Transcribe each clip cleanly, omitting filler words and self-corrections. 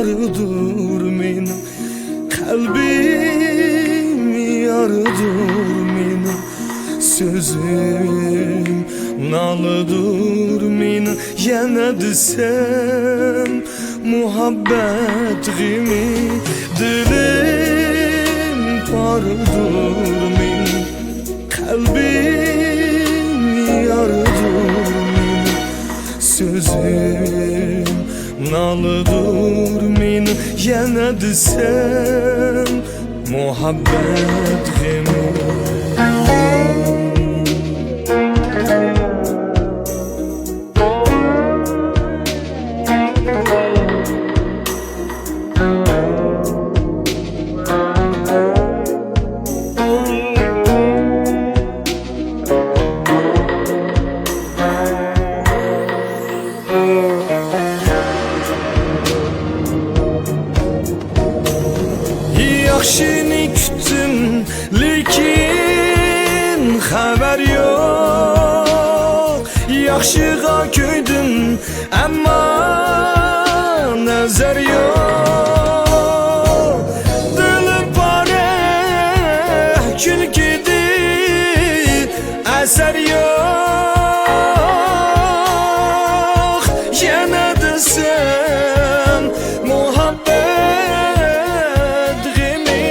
parıdır menim, kalbim yarıdır menim, sözüm nalıdır menim. Yana desem muhabbet gimi, dilim parıdır menim, kalbim yarıdır menim, sözüm nalıdır menim. Yana desem muhabbet gimi. Yaxşını kütdüm, lekin xəbər yox. Yaxşığa köydüm, amma nəzər yox. Dilim parə, külkidir, əsər yox. Yenə desəm muhabbet gimi,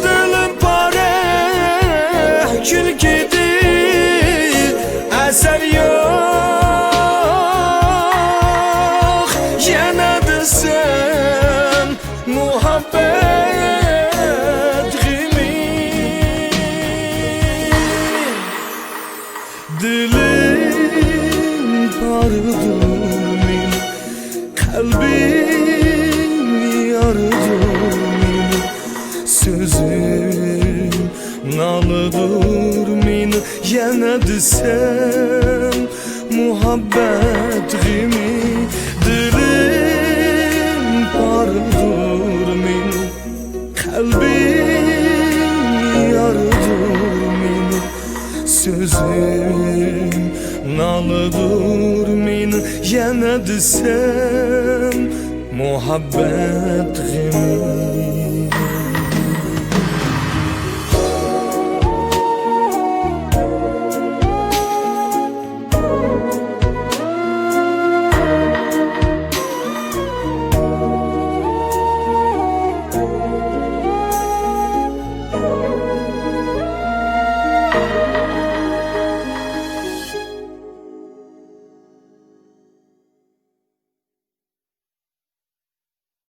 dilim parə, külkidir, əsər yox. Yenə desəm muhabbet gimi. Dilim parıdır menim, kalbim yarıdır menim, sözüm nalıdır menim. Yana desem muhabbet gimi, dilim parıdır menim, kalbim yarıdır menim, sözüm nalıdır menim. Yana desem muhabbet gimi.